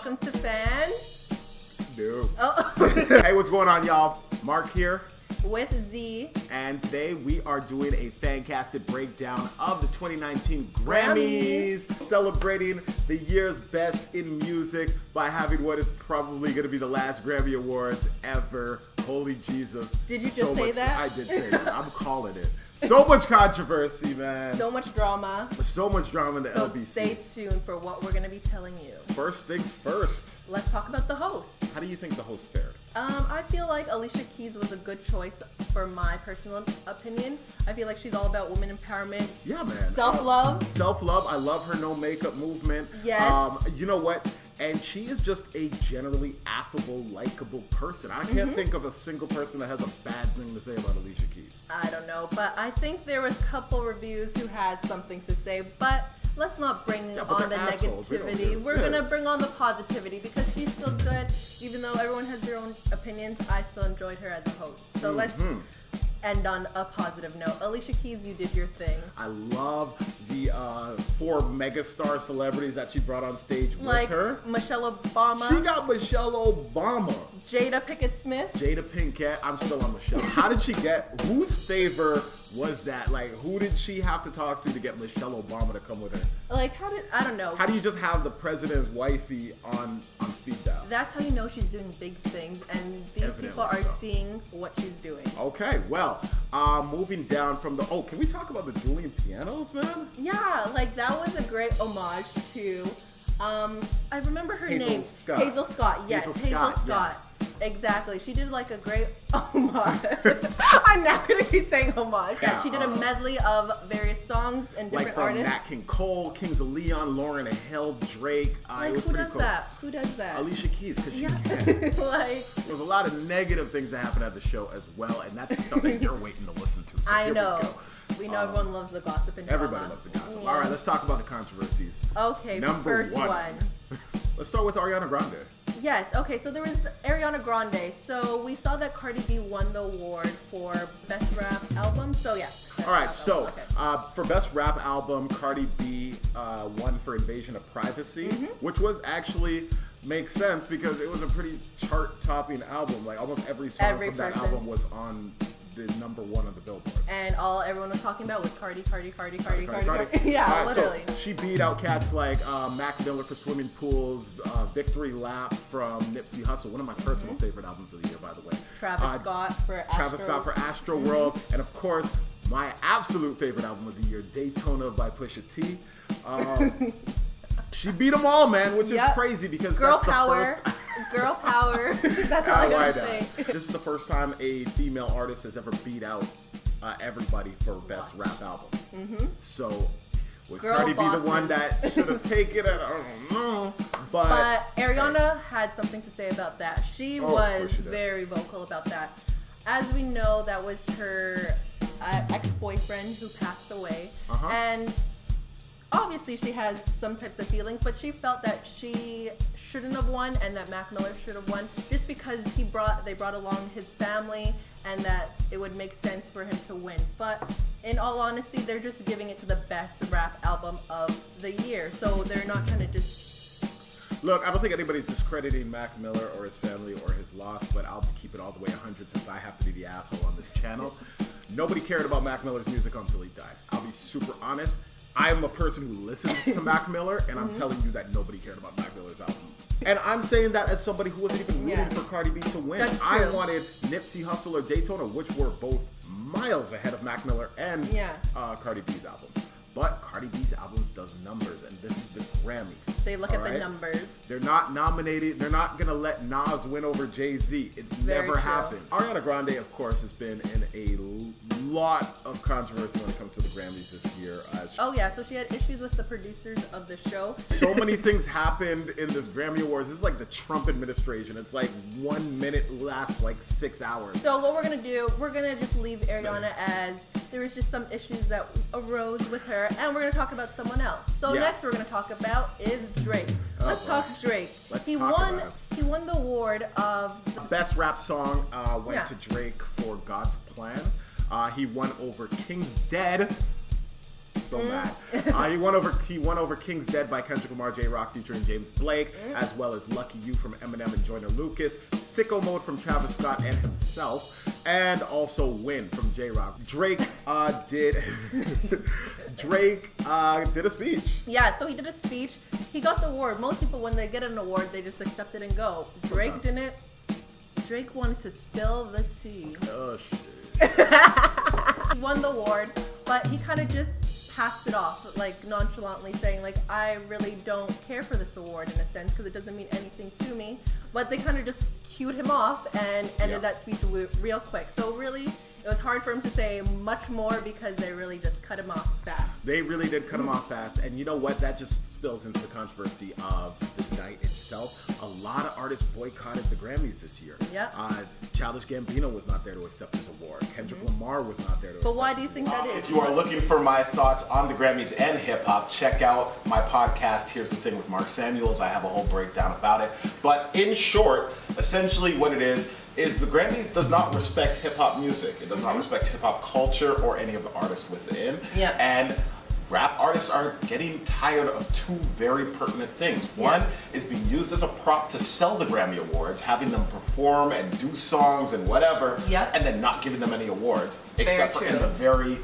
welcome to Fan. No. Oh. Hey, what's going on, y'all? Mark here. With Z. And today we are doing a FanCastit breakdown of the 2019 Grammys, celebrating the year's best in music by having what is probably going to be the last Grammy Awards ever. Holy Jesus. Did you just say that? I did say that. I'm calling it. So much controversy, man. So much drama. So much drama in the LBC. So stay tuned for what we're going to be telling you. First things first. Let's talk about the host. How do you think the host fared? I feel like Alicia Keys was a good choice for my personal opinion. I feel like she's all about women empowerment. Yeah, man. Self-love. Self-love. I love her no makeup movement. Yes. You know what? And she is just a generally affable, likable person. I can't think of a single person that has a bad thing to say about Alicia Keys. I don't know, but I think there was a couple reviews who had something to say, but let's not bring on the negativity. We're going to bring on the positivity because she's still good. Even though everyone has their own opinions, I still enjoyed her as a host. So let's end on a positive note. Alicia Keys, you did your thing. I love the 4 megastar celebrities that she brought on stage with her. Michelle Obama. She got Michelle Obama. Jada Pinkett Smith. Jada Pinkett. I'm still on Michelle. How did she get, whose favor was that? Like, who did she have to talk to get Michelle Obama to come with her? Like, I don't know. How do you just have the president's wifey on speed dial? That's how you know she's doing big things, and these people are seeing what she's doing. Okay, well, moving down from the, can we talk about the dueling pianos, man? Yeah, like, that was a great homage to, I remember her name. Hazel Scott. Yes, Hazel Scott. Yeah. Exactly. She did like a great homage. I'm not going to keep saying homage. Yeah, she did a medley of various songs and different artists. Like from Nat King Cole, Kings of Leon, Lauryn Hill, Drake. It was pretty cool. Who does that? Alicia Keys, because she can. Like, there's a lot of negative things that happen at the show as well, and that's the stuff that you're waiting to listen to. So I know. We know everyone loves the gossip and drama. Everybody loves the gossip. All right, let's talk about the controversies. Okay, first one. Let's start with Ariana Grande. Yes, okay, so there was Ariana Grande. So we saw that Cardi B won the award for Best Rap Album. So yeah. All right, so for Best Rap Album, Cardi B won for Invasion of Privacy, which was actually makes sense because it was a pretty chart-topping album. Like almost every song from that album was on the #1 of the Billboard. And everyone was talking about was Cardi. Yeah, literally. So she beat out cats like Mac Miller for Swimming Pools, Victory Lap from Nipsey Hussle, one of my personal favorite albums of the year, by the way. Travis Scott for Astro World, and of course, my absolute favorite album of the year, Daytona by Pusha T. She beat them all, man, which is crazy because that's the first. Girl power. That's all I gotta say. This is the first time a female artist has ever beat out everybody for Best Rap Album. So was Cardi B the one that should have taken it? I don't know. But Ariana had something to say about that. She was very vocal about that. As we know, that was her ex-boyfriend who passed away. And obviously she has some types of feelings, but she felt that she shouldn't have won and that Mac Miller should have won just because they brought along his family and that it would make sense for him to win. But in all honesty, they're just giving it to the best rap album of the year. So they're not trying to just... Look, I don't think anybody's discrediting Mac Miller or his family or his loss, but I'll keep it all the way 100 since I have to be the asshole on this channel. Nobody cared about Mac Miller's music until he died. I'll be super honest. I'm a person who listens to Mac Miller, and I'm telling you that nobody cared about Mac Miller's album. And I'm saying that as somebody who wasn't even rooting for Cardi B to win. I wanted Nipsey Hussle or Daytona, which were both miles ahead of Mac Miller and Cardi B's album. But Cardi B's albums does numbers, and this is the Grammys. They look at the numbers. They're not nominated. They're not going to let Nas win over Jay-Z. It's never happened. Ariana Grande, of course, has been in a lot of controversy when it comes to the Grammys this year. So she had issues with the producers of the show. So many things happened in this Grammy Awards. This is like the Trump administration. It's like 1 minute lasts like 6 hours. So what we're going to do, we're going to just leave Ariana as there was just some issues that arose with her, and we're going to talk about someone else. So next we're going to talk about is Drake. Let's talk Drake. He won the award of Best Rap Song went to Drake for God's Plan. He won over King's Dead. so mad. He won over King's Dead by Kendrick Lamar, J-Rock featuring James Blake, as well as Lucky You from Eminem and Joyner Lucas, Sicko Mode from Travis Scott and himself, and also Win from J-Rock. Drake did a speech. Yeah, so he did a speech. He got the award. Most people, when they get an award, they just accept it and go. Drake didn't. Drake wanted to spill the tea. Oh, shit. He won the award, but he kind of just passed it off, like nonchalantly saying, like, I really don't care for this award in a sense because it doesn't mean anything to me. But they kind of just cued him off and ended that speech real quick. So really, it was hard for him to say much more because they really just cut him off fast. They really did cut him off fast. And you know what? That just spills into the controversy of the night itself. A lot of artists boycotted the Grammys this year. Yep. Childish Gambino was not there to accept his award. Kendrick Lamar was not there to accept his award. But why do you think that is? If you are looking for my thoughts on the Grammys and hip-hop, check out my podcast, Here's the Thing with Mark Samuels. I have a whole breakdown about it. But in short, essentially what it is the Grammys does not respect hip-hop music. It does not respect hip-hop culture or any of the artists within. Yeah. And rap artists are getting tired of two very pertinent things. One is being used as a prop to sell the Grammy Awards, having them perform and do songs and whatever, and then not giving them any awards, except for in the very,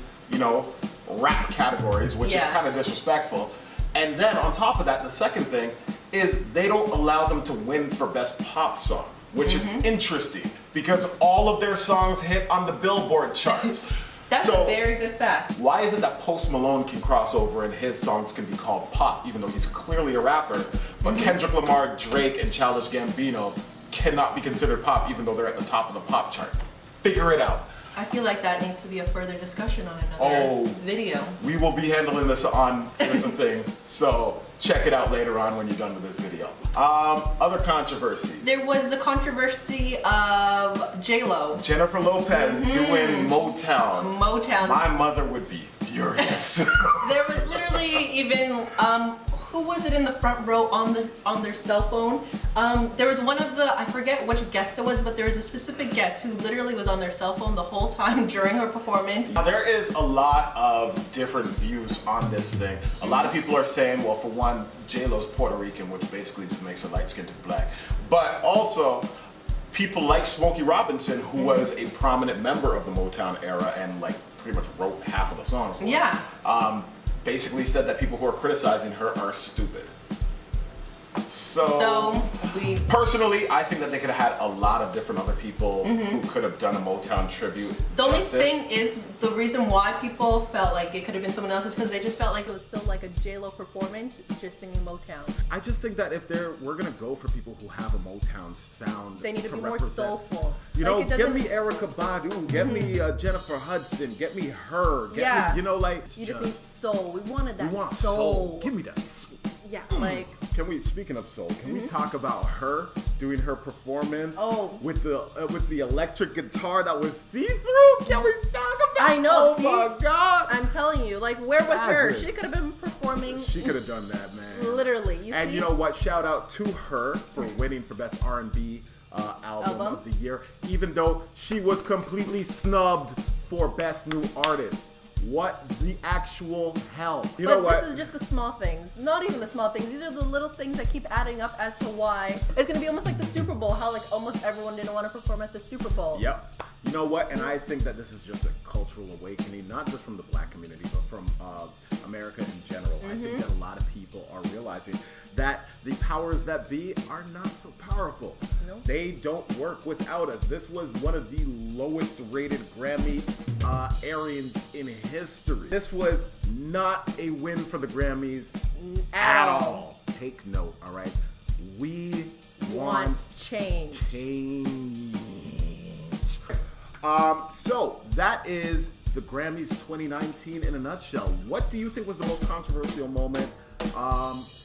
rap categories, which is kind of disrespectful. And then on top of that, the second thing is they don't allow them to win for Best Pop Song, which is interesting because all of their songs hit on the Billboard charts. That's a very good fact. Why is it that Post Malone can cross over and his songs can be called pop, even though he's clearly a rapper, but Kendrick Lamar, Drake, and Childish Gambino cannot be considered pop, even though they're at the top of the pop charts? Figure it out. I feel like that needs to be a further discussion on another video. We will be handling this on Here's the Thing, so check it out later on when you're done with this video. Other controversies. There was the controversy of J-Lo. Jennifer Lopez doing Motown. My mother would be furious. There was literally even who was it in the front row on their cell phone? There was one of the, I forget which guest it was, but there was a specific guest who literally was on their cell phone the whole time during her performance. Now, there is a lot of different views on this thing. A lot of people are saying, well, for one, J-Lo's Puerto Rican, which basically just makes her light skinned to black. But also, people like Smokey Robinson, who was a prominent member of the Motown era and like pretty much wrote half of the songs. Basically said that people who are criticizing her are stupid. So personally, I think that they could have had a lot of different other people who could have done a Motown tribute. The only thing is, the reason why people felt like it could have been someone else is because they just felt like it was still like a J-Lo performance, just singing Motown. I just think that if we're gonna go for people who have a Motown sound, they need to be represent. more soulful. You know, get me Erykah Badu, get me Jennifer Hudson, get me her, get me, you just need soul. We wanted that soul. Give me that soul. Yeah, like. Speaking of soul, can we talk about her doing her performance with the electric guitar that was see-through? Can we talk about? I know. Oh my God! I'm telling you, like, where was her? She could have been performing. She could have done that, man. Literally. You know what? Shout out to her for winning for Best R&B album of the year, even though she was completely snubbed for Best New Artist. What the actual hell? You know what? This is just the small things. Not even the small things. These are the little things that keep adding up as to why it's gonna be almost like the Super Bowl. How like almost everyone didn't want to perform at the Super Bowl. Yep. You know what? And I think that this is just a cultural awakening, not just from the black community, but from America in general. I think that a lot of people are realizing that the powers that be are not so powerful. Nope. They don't work without us. This was one of the lowest rated Grammy airings in history. This was not a win for the Grammys at all. Take note, all right? We want change. So that is the Grammys 2019 in a nutshell. What do you think was the most controversial moment?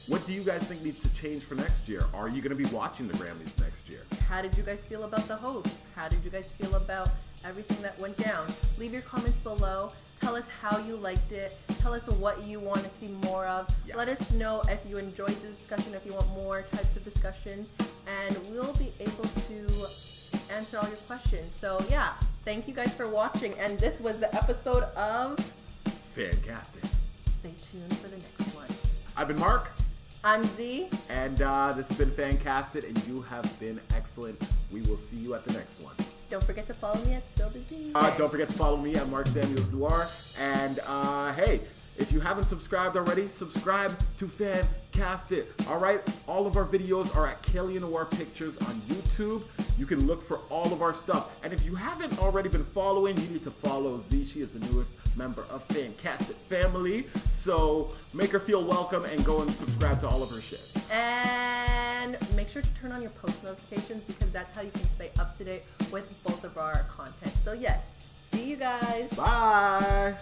What do you guys think needs to change for next year? Are you going to be watching the Grammys next year? How did you guys feel about the hosts? How did you guys feel about everything that went down? Leave your comments below. Tell us how you liked it. Tell us what you want to see more of. Yeah. Let us know if you enjoyed the discussion, if you want more types of discussions, and we'll be able to answer all your questions. So yeah, thank you guys for watching, and this was the episode of FanCastit. stay tuned for the next one. I've been Mark. I'm Zee. And this has been FanCastit, and you have been excellent. We will see you at the next one. Don't forget to follow me at Spill the Zee. Don't forget to follow me at Mark Samuels Noir. And hey, if you haven't subscribed already, subscribe to FanCastit. All right, all of our videos are at Qualia Noir Pictures on YouTube. You can look for all of our stuff. And if you haven't already been following, you need to follow Zee. She is the newest member of FanCastit family. So make her feel welcome and go and subscribe to all of her shit. And make sure to turn on your post notifications because that's how you can stay up to date with both of our content. So yes, see you guys. Bye.